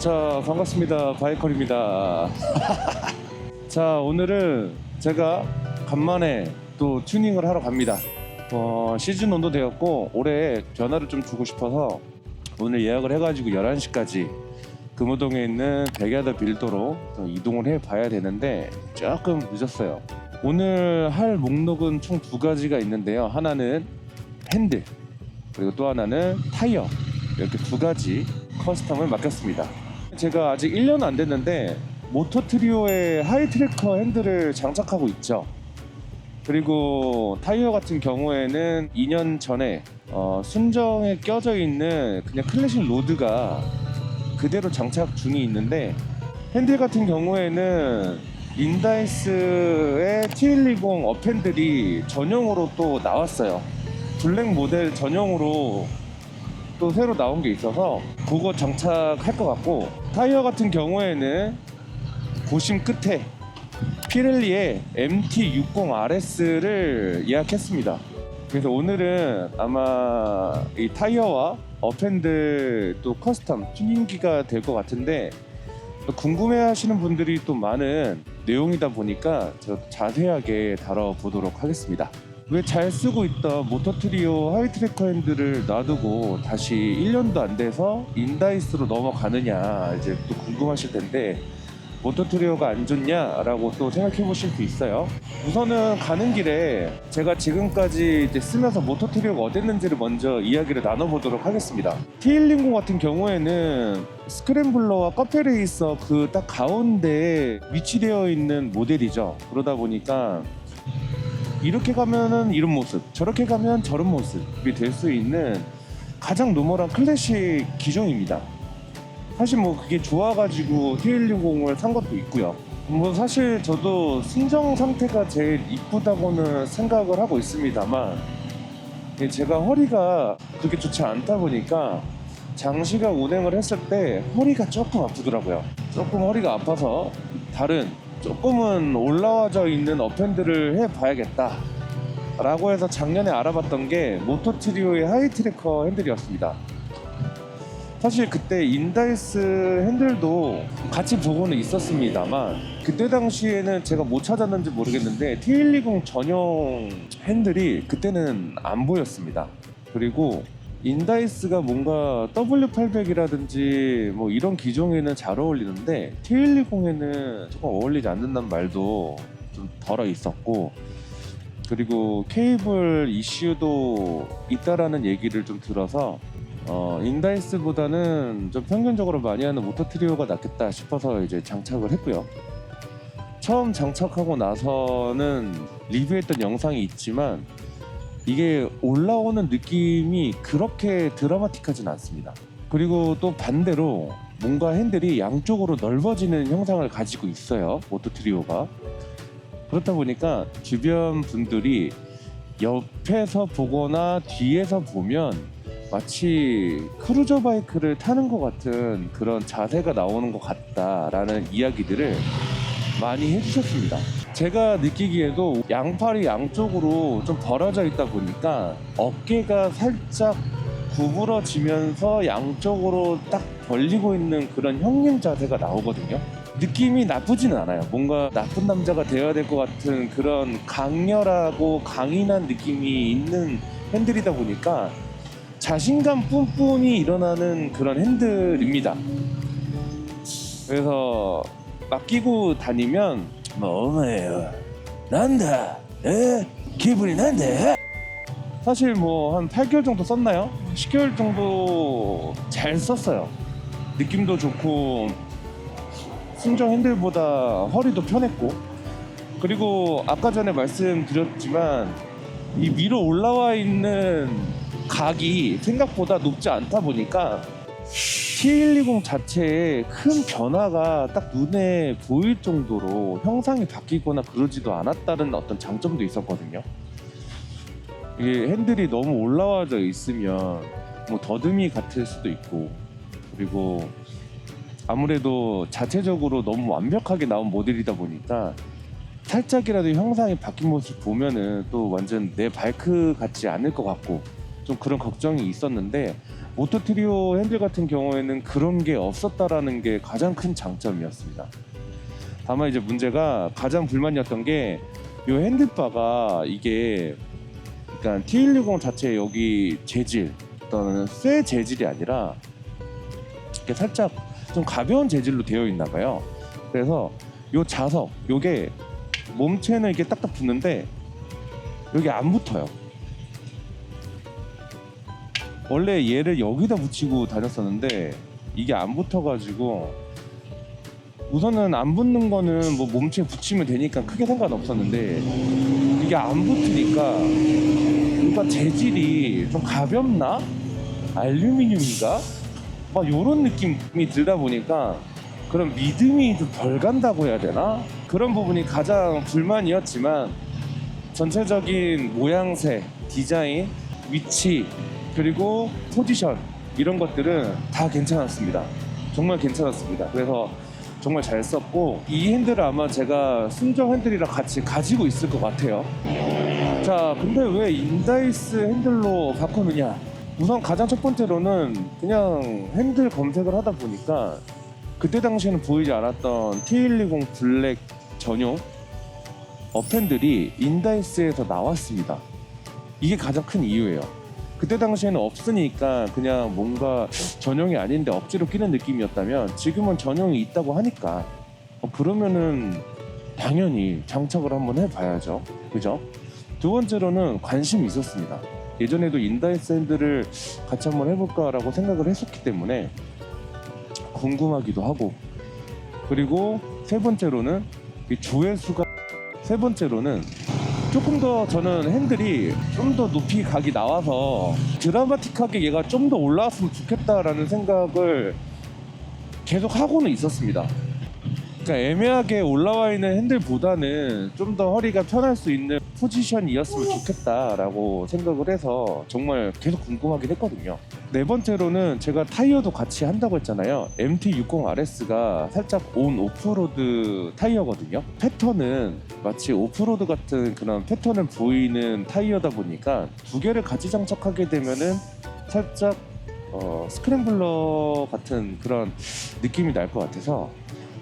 자, 반갑습니다. 바이컬입니다. 자, 오늘은 제가 간만에 또 튜닝을 하러 갑니다. 시즌 온도 되었고 올해 변화를 좀 주고 싶어서 오늘 예약을 해가지고 11시까지 금호동에 있는 백야더 빌더로 이동을 해봐야 되는데 조금 늦었어요. 오늘 할 목록은 총 2가지가 있는데요. 하나는 핸들, 그리고 또 하나는 타이어, 이렇게 2가지 커스텀을 맡겼습니다. 제가 아직 1년 안 됐는데 모토트리오의 하이트래커 핸들을 장착하고 있죠. 그리고 타이어 같은 경우에는 2년 전에 순정에 껴져 있는 그냥 클래식 로드가 그대로 장착 중이 있는데, 핸들 같은 경우에는 인다이스의 T120 업핸들이 전용으로 또 나왔어요. 블랙 모델 전용으로 또 새로 나온 게 있어서 그거 장착할 것 같고, 타이어 같은 경우에는 고심 끝에 피렐리의 MT60RS를 예약했습니다. 그래서 오늘은 아마 이 타이어와 업핸들 또 커스텀 튜닝기가 될 것 같은데, 궁금해하시는 분들이 또 많은 내용이다 보니까 제가 자세하게 다뤄보도록 하겠습니다. 왜 잘 쓰고 있던 모토트리오 하이트래커 핸들을 놔두고 다시 1년도 안 돼서 인다이스로 넘어가느냐 이제 또 궁금하실 텐데, 모토트리오가 안 좋냐라고 또 생각해 보실 수 있어요. 우선은 가는 길에 제가 지금까지 이제 쓰면서 모토트리오가 어땠는지를 먼저 이야기를 나눠보도록 하겠습니다. T110 같은 경우에는 스크램블러와 커플레이서 그 딱 가운데에 위치되어 있는 모델이죠. 그러다 보니까 이렇게 가면은 이런 모습, 저렇게 가면 저런 모습이 될 수 있는 가장 노멀한 클래식 기종입니다. 사실 뭐 그게 좋아가지고 T110을 산 것도 있고요. 뭐 사실 저도 순정 상태가 제일 이쁘다고는 생각을 하고 있습니다만, 제가 허리가 그렇게 좋지 않다 보니까 장시간 운행을 했을 때 허리가 조금 아프더라고요. 조금 허리가 아파서 다른 조금은 올라와져 있는 업핸들을 해봐야겠다 라고 해서 작년에 알아봤던 게 모토트리오의 하이트래커 핸들이었습니다. 사실 그때 인다이스 핸들도 같이 보고는 있었습니다만, 그때 당시에는 제가 못 찾았는지 모르겠는데 T120 전용 핸들이 그때는 안 보였습니다. 그리고 인다이스가 뭔가 W800이라든지 뭐 이런 기종에는 잘 어울리는데 T120에는 조금 어울리지 않는다는 말도 좀 덜어 있었고, 그리고 케이블 이슈도 있다라는 얘기를 좀 들어서 인다이스보다는 좀 평균적으로 많이 하는 모토트리오가 낫겠다 싶어서 이제 장착을 했고요. 처음 장착하고 나서는 리뷰했던 영상이 있지만 이게 올라오는 느낌이 그렇게 드라마틱하진 않습니다. 그리고 또 반대로 뭔가 핸들이 양쪽으로 넓어지는 형상을 가지고 있어요, 모토트리오가. 그렇다 보니까 주변 분들이 옆에서 보거나 뒤에서 보면 마치 크루저 바이크를 타는 것 같은 그런 자세가 나오는 것 같다라는 이야기들을 많이 해주셨습니다. 제가 느끼기에도 양팔이 양쪽으로 좀 벌어져 있다 보니까 어깨가 살짝 구부러지면서 양쪽으로 딱 벌리고 있는 그런 형님 자세가 나오거든요. 느낌이 나쁘지는 않아요. 뭔가 나쁜 남자가 되어야 될 것 같은 그런 강렬하고 강인한 느낌이 있는 핸들이다 보니까 자신감 뿜뿜이 일어나는 그런 핸들입니다. 그래서 막 끼고 다니면 뭐예요? 난다. 기분이 난다. 사실 뭐 한 8개월 정도 썼나요? 10개월 정도 잘 썼어요. 느낌도 좋고 순정 핸들보다 허리도 편했고, 그리고 아까 전에 말씀드렸지만 이 위로 올라와 있는 각이 생각보다 높지 않다 보니까 T120 자체에 큰 변화가 딱 눈에 보일 정도로 형상이 바뀌거나 그러지도 않았다는 어떤 장점도 있었거든요. 이게 핸들이 너무 올라와져 있으면 뭐 더듬이 같을 수도 있고, 그리고 아무래도 자체적으로 너무 완벽하게 나온 모델이다 보니까 살짝이라도 형상이 바뀐 모습 보면은 또 완전 내 바이크 같지 않을 것 같고 좀 그런 걱정이 있었는데, 모토 트리오 핸들 같은 경우에는 그런 게 없었다라는 게 가장 큰 장점이었습니다. 다만 이제 문제가 가장 불만이었던 게 이 핸들바가 이게 그러니까 T160 자체 여기 재질 어떤 쇠 재질이 아니라 이렇게 살짝 좀 가벼운 재질로 되어 있나 봐요. 그래서 요 자석 요게 몸체는 이게 딱딱 붙는데 여기 안 붙어요. 원래 얘를 여기다 붙이고 다녔었는데 이게 안 붙어가지고 우선은 안 붙는 거는 뭐 몸체에 붙이면 되니까 크게 상관없었는데 이게 안 붙으니까 뭔가 재질이 좀 가볍나? 알루미늄인가? 막 요런 느낌이 들다 보니까 그런 믿음이 좀 덜 간다고 해야 되나? 그런 부분이 가장 불만이었지만 전체적인 모양새, 디자인, 위치 그리고 포지션 이런 것들은 다 괜찮았습니다. 정말 괜찮았습니다. 그래서 정말 잘 썼고 이 핸들을 아마 제가 순정 핸들이랑 같이 가지고 있을 것 같아요. 자, 근데 왜 인다이스 핸들로 바꾸느냐? 우선 가장 첫 번째로는 그냥 핸들 검색을 하다 보니까 그때 당시에는 보이지 않았던 T120 블랙 전용 업핸들이 인다이스에서 나왔습니다. 이게 가장 큰 이유예요. 그때 당시에는 없으니까 그냥 뭔가 전용이 아닌데 억지로 끼는 느낌이었다면 지금은 전용이 있다고 하니까 그러면은 당연히 장착을 한번 해봐야죠. 그죠? 두 번째로는 관심이 있었습니다. 예전에도 인다이스 핸들을 같이 한번 해볼까라고 생각을 했었기 때문에 궁금하기도 하고 그리고 세 번째로는 이 조회수가 세 번째로는 조금 더 저는 핸들이 좀 더 높이 각이 나와서 드라마틱하게 얘가 좀 더 올라왔으면 좋겠다라는 생각을 계속 하고는 있었습니다. 그러니까 애매하게 올라와 있는 핸들보다는 좀 더 허리가 편할 수 있는 포지션이었으면 좋겠다라고 생각을 해서 정말 계속 궁금하긴 했거든요. 네 번째로는 제가 타이어도 같이 한다고 했잖아요. MT60RS가 살짝 온 오프로드 타이어거든요. 패턴은 마치 오프로드 같은 그런 패턴을 보이는 타이어다 보니까 두 개를 같이 장착하게 되면은 살짝 스크램블러 같은 그런 느낌이 날 것 같아서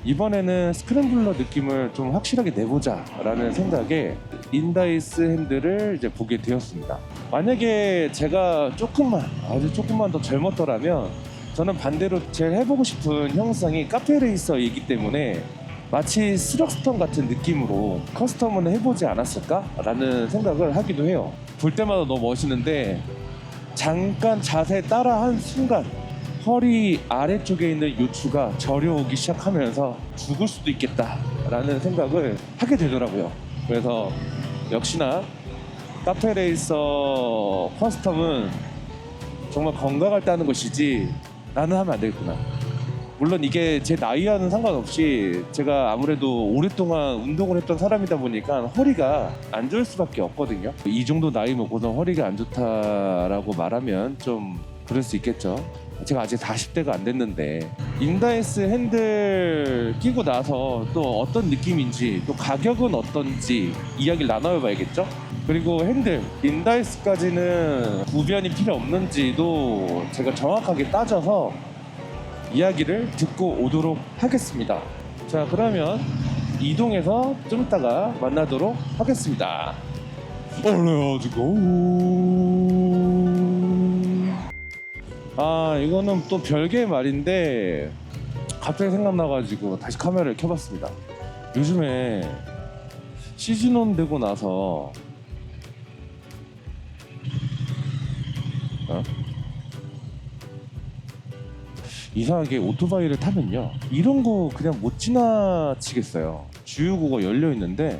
이번에는 스크램블러 느낌을 좀 확실하게 내보자 라는 생각에 인다이스 핸들을 이제 보게 되었습니다. 만약에 제가 아주 조금만 더 젊었더라면 저는 반대로 제일 해보고 싶은 형상이 카페 레이서이기 때문에 마치 스럭스턴 같은 느낌으로 커스텀은 해보지 않았을까? 라는 생각을 하기도 해요. 볼 때마다 너무 멋있는데 잠깐 자세 따라 한 순간 허리 아래쪽에 있는 요추가 저려오기 시작하면서 죽을 수도 있겠다라는 생각을 하게 되더라고요. 그래서 역시나 카페레이서 커스텀은 정말 건강할 때 하는 것이지 나는 하면 안 되겠구나. 물론 이게 제 나이와는 상관없이 제가 아무래도 오랫동안 운동을 했던 사람이다 보니까 허리가 안 좋을 수밖에 없거든요. 이 정도 나이 먹고서 허리가 안 좋다라고 말하면 좀 그럴 수 있겠죠. 제가 아직 40대가 안 됐는데 인다이스 핸들 끼고 나서 또 어떤 느낌인지 또 가격은 어떤지 이야기를 나눠봐야겠죠. 그리고 핸들 인다이스까지는 구변이 필요 없는지도 제가 정확하게 따져서 이야기를 듣고 오도록 하겠습니다. 자, 그러면 이동해서 좀 이따가 만나도록 하겠습니다. 이거는 또 별개의 말인데 갑자기 생각나가지고 다시 카메라를 켜봤습니다. 요즘에 시즌1 되고 나서 이상하게 오토바이를 타면요 이런 거 그냥 못 지나치겠어요. 주유구가 열려 있는데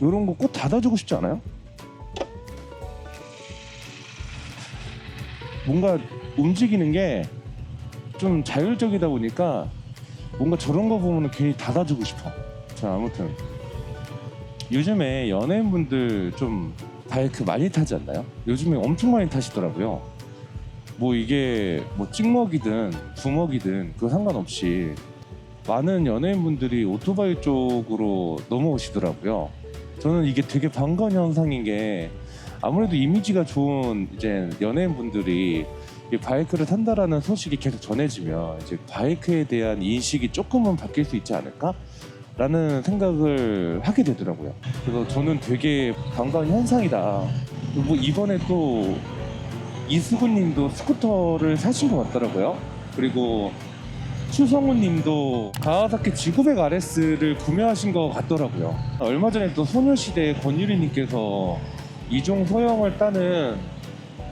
이런 거 꼭 닫아주고 싶지 않아요? 뭔가 움직이는 게 좀 자율적이다 보니까 뭔가 저런 거 보면 괜히 닫아주고 싶어. 자, 아무튼 요즘에 연예인분들 좀 바이크 많이 타지 않나요? 요즘에 엄청 많이 타시더라고요. 뭐 이게 뭐 찍먹이든 부먹이든 그거 상관없이 많은 연예인분들이 오토바이 쪽으로 넘어오시더라고요. 저는 이게 되게 반가운 현상인 게 아무래도 이미지가 좋은 이제 연예인분들이 이 바이크를 탄다라는 소식이 계속 전해지면 이제 바이크에 대한 인식이 조금은 바뀔 수 있지 않을까라는 생각을 하게 되더라고요. 그래서 저는 되게 반가운 현상이다. 뭐 이번에 또 이수근님도 스쿠터를 사신 것 같더라고요. 그리고 추성훈님도 가와사키 G900 RS를 구매하신 것 같더라고요. 얼마 전에 또 소녀시대 권유리님께서 이종 소형을 따는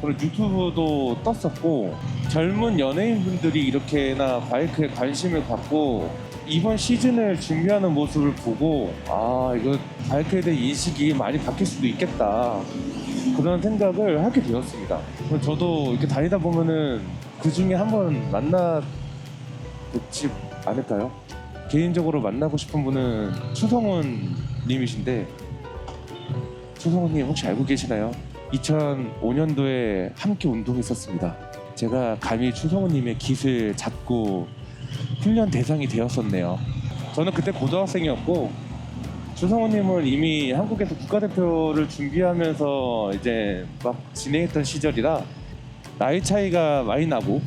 그런 유튜브도 떴었고, 젊은 연예인분들이 이렇게나 바이크에 관심을 갖고 이번 시즌을 준비하는 모습을 보고 이거 바이크에 대한 인식이 많이 바뀔 수도 있겠다, 그런 생각을 하게 되었습니다. 저도 이렇게 다니다 보면은 그 중에 한번 만나 뵙지 않을까요? 개인적으로 만나고 싶은 분은 추성훈 님이신데, 추성훈 님 혹시 알고 계시나요? 2005년도에 함께 운동했었습니다. 제가 감히 추성훈 님의 깃을 잡고 훈련 대상이 되었었네요. 저는 그때 고등학생이었고, 추성훈 님은 이미 한국에서 국가대표를 준비하면서 이제 막 진행했던 시절이라 나이 차이가 많이 나고,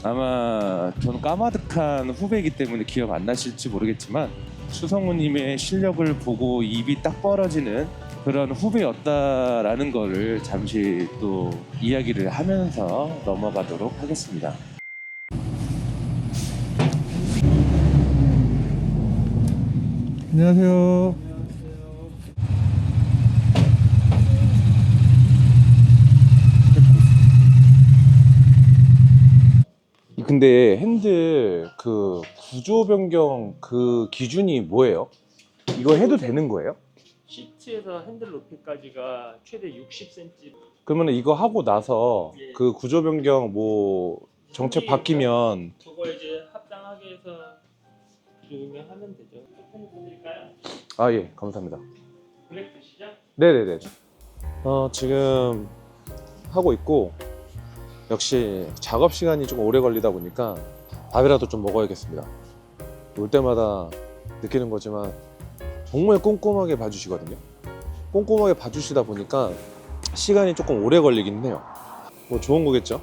아마 저는 까마득한 후배이기 때문에 기억 안 나실지 모르겠지만 추성훈님의 실력을 보고 입이 딱 벌어지는 그런 후배였다라는 거를 잠시 또 이야기를 하면서 넘어가도록 하겠습니다. 안녕하세요. 근데 핸들 그 구조 변경 그 기준이 뭐예요? 이거 해도 되는 거예요? 시트에서 핸들 높이까지가 최대 60cm. 그러면 이거 하고 나서 예. 그 구조 변경 뭐 정책 바뀌면 그거 이제 합당하게 해서 조명하면 되죠. 조금 드릴까요? 아 예 감사합니다. 블랙 드시죠? 네네네. 지금 하고 있고, 역시 작업 시간이 좀 오래 걸리다 보니까 밥이라도 좀 먹어야겠습니다. 올 때마다 느끼는 거지만 정말 꼼꼼하게 봐주시거든요. 꼼꼼하게 봐주시다 보니까 시간이 조금 오래 걸리긴 해요. 뭐 좋은 거겠죠?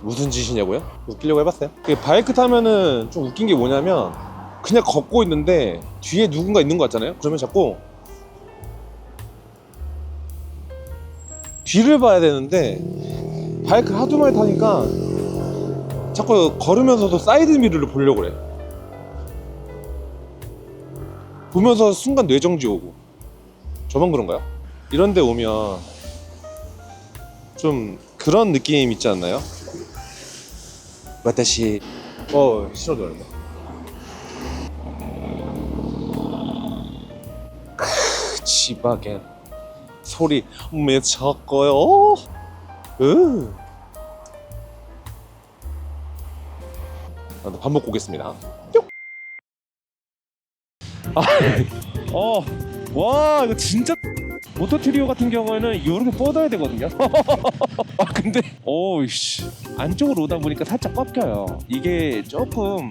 무슨 짓이냐고요? 웃기려고 해봤어요. 이게 바이크 타면은 좀 웃긴 게 뭐냐면, 그냥 걷고 있는데 뒤에 누군가 있는 거 같잖아요. 그러면 자꾸 뒤를 봐야 되는데, 바이크 하도 많이 타니까 자꾸 걸으면서도 사이드 미러를 보려고 그래. 보면서 순간 뇌정지 오고. 저만 그런가요? 이런 데 오면 좀 그런 느낌 있지 않나요? 와타시 신호 들어간다. 지바겐 소리 미쳤고요. 밥 먹고 오겠습니다. 와 이거 진짜 모토 트리오 같은 경우에는 이렇게 뻗어야 되거든요. 근데 안쪽으로 오다 보니까 살짝 꺾여요. 이게 조금